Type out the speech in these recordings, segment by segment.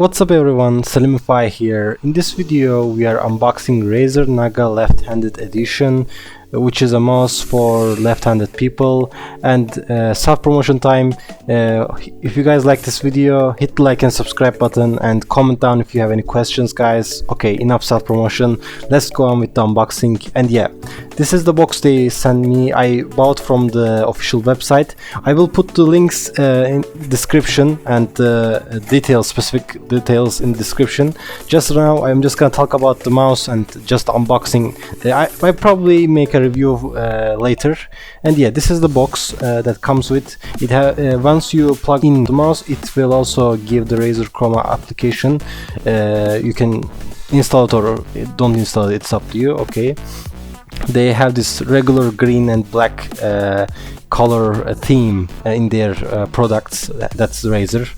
What's up everyone, Salimify here. In this video we are unboxing Razer Naga left-handed edition, which is a mouse for left-handed people. And self-promotion time. If you guys like this video, hit the like and subscribe button and comment down if you have any questions, guys. Okay, enough self-promotion, let's go on with the unboxing. And yeah, this is the box they sent me. I bought from the official website. I will put the links in description and details, specific details in description. Just now I'm just gonna talk about the mouse and just unboxing. I probably make a review later. And yeah, this is the box that comes with it. Once you plug in the mouse, it will also give the Razer Chroma application. You can install it or don't install it, it's up to you. Okay, they have this regular green and black color theme in their products. That's Razer.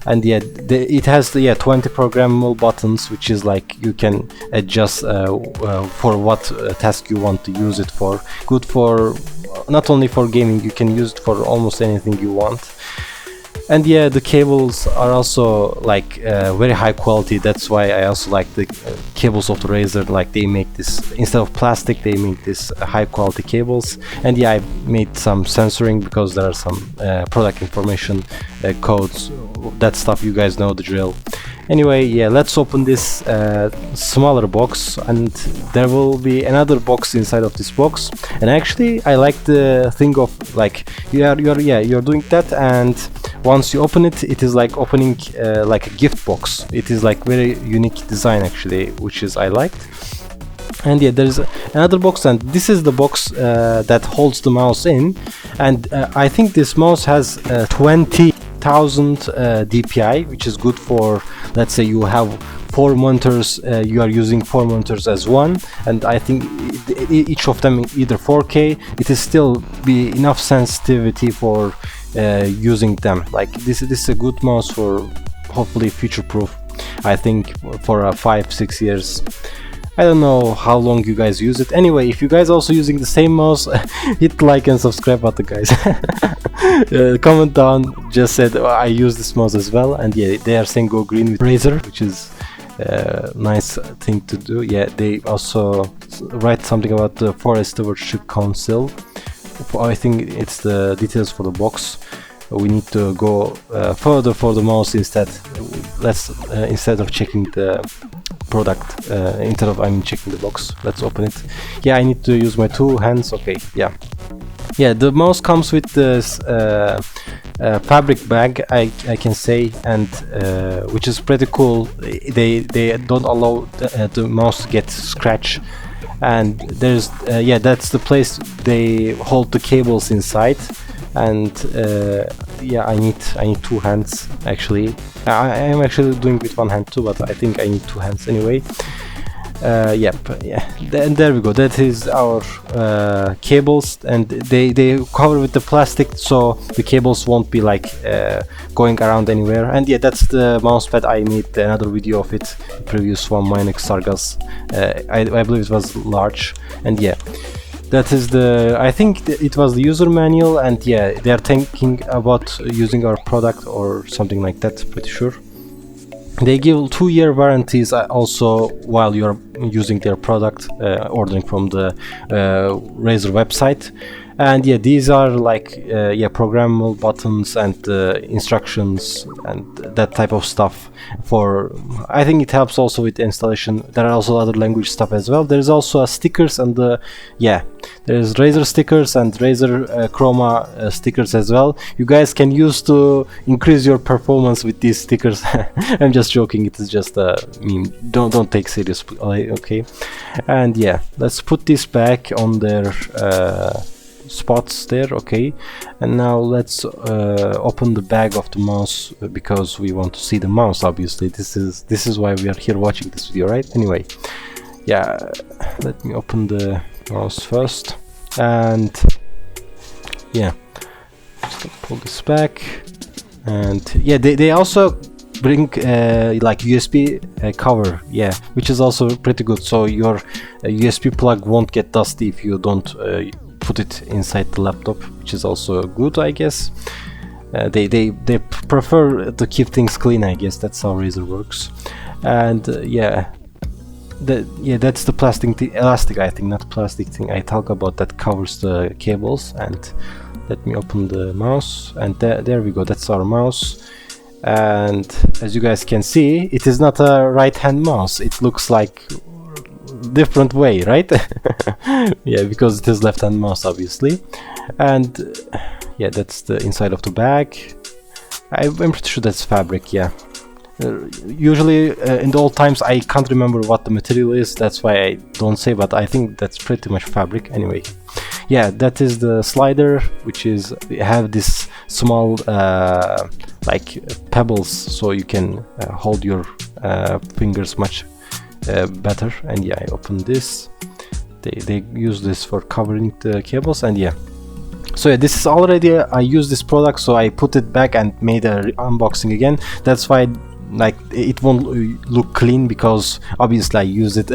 And yeah, it has 20 programmable buttons, which is like you can adjust for what task you want to use it for. Good for not only for gaming, you can use it for almost anything you want. And yeah, the cables are also like very high quality. That's why I also like the cables of the Razer. Like they make this, instead of plastic, they make this high quality cables. And yeah, I made some censoring because there are some product information codes. That stuff, you guys know the drill. Anyway, yeah, let's open this smaller box, and there will be another box inside of this box. And actually I like the thing of like you're doing that, and once you open it, it is like opening like a gift box. It is like very unique design actually, which is I liked. And yeah, there's another box, and this is the box that holds the mouse in. And I think this mouse has 20,000 DPI, which is good for, let's say you have 4 monitors, you are using 4 monitors as one, and I think each of them either 4K, it is still be enough sensitivity for using them. Like this is a good mouse for hopefully future proof, I think, for 5-6 years. I don't know how long you guys use it. Anyway, if you guys also using the same mouse, hit like and subscribe button, guys. Comment down, just said I use this mouse as well. And yeah, they are saying go green with Razer, which is a nice thing to do. Yeah, they also write something about the Forest Stewardship Council. I think it's the details for the box. We need to go further for the mouse instead. Let's instead of checking the product, checking the box, let's open it. Yeah, I need to use my 2 hands. Okay, yeah, the mouse comes with this fabric bag, I can say, and which is pretty cool. They don't allow the mouse to get scratched. And there's that's the place they hold the cables inside. And yeah, I need 2 hands actually. I am actually doing with 1 hand too, but I think I need 2 hands anyway. And there we go. That is our cables, and they cover with the plastic, so the cables won't be like going around anywhere. And yeah, that's the mouse pad. I made another video of it, previous one, Minex Sargas. I believe it was large. And yeah, that is I think it was the user manual. And yeah, they are thinking about using our product or something like that, pretty sure. They give 2-year warranties also while you're using their product, ordering from the Razer website. And yeah, these are like programmable buttons and instructions and that type of stuff. For I think it helps also with installation. There are also other language stuff as well. There's also stickers, and there's Razer stickers and Razer Chroma stickers as well. You guys can use to increase your performance with these stickers. I'm just joking. It is just a meme. Don't take serious. Okay. And yeah, let's put this back on their spots there. Okay, and now let's open the bag of the mouse, because we want to see the mouse. Obviously, this is why we are here watching this video, right? Anyway, yeah, let me open the mouse first. And yeah, just pull this back. And yeah, they also bring like USB cover, yeah, which is also pretty good, so your USB plug won't get dusty if you don't put it inside the laptop, which is also good, I guess. They prefer to keep things clean, I guess. That's how Razer works. And yeah, that's the elastic, I think, not plastic thing I talk about, that covers the cables. And let me open the mouse, and there we go. That's our mouse. And as you guys can see, it is not a right hand mouse. It looks like different way, right? Yeah, because it is left hand mouse, obviously. And yeah, that's the inside of the bag. I'm pretty sure that's fabric. Yeah, usually in the old times I can't remember what the material is, that's why I don't say, but I think that's pretty much fabric. Anyway, yeah, that is the slider, which is have this small like pebbles, so you can hold your fingers much better. And yeah, I open this. They use this for covering the cables. And yeah, so yeah, this is already I use this product, so I put it back and made a unboxing again. That's why like it won't look clean, because obviously I use it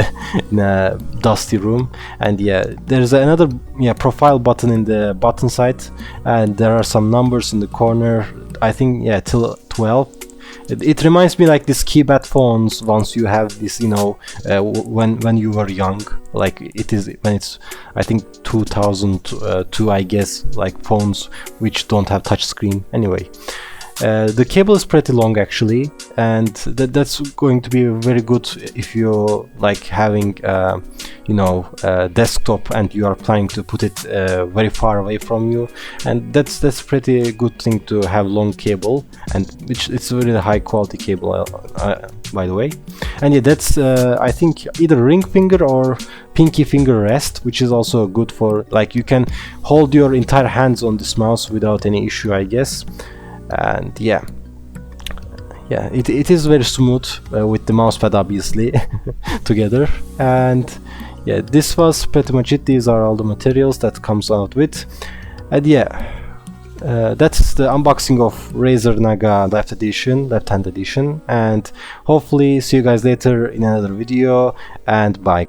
in a dusty room. And yeah, there's another profile button in the button side, and there are some numbers in the corner, I think, yeah, till 12. It reminds me like this keypad phones once you have this, you know, when you were young, like it is when it's, I think 2002, I guess, like phones which don't have touch screen. Anyway, the cable is pretty long actually, and that's going to be very good if you're like having you know, desktop and you are planning to put it very far away from you. And that's pretty good thing to have long cable, and which it's a really high quality cable, by the way. And yeah, that's I think either ring finger or pinky finger rest, which is also good for, like, you can hold your entire hands on this mouse without any issue, I guess. And yeah, it is very smooth with the mousepad obviously together. And yeah, this was pretty much it. These are all the materials that comes out with. And yeah, that's the unboxing of Razer Naga left hand edition, and hopefully see you guys later in another video, and bye.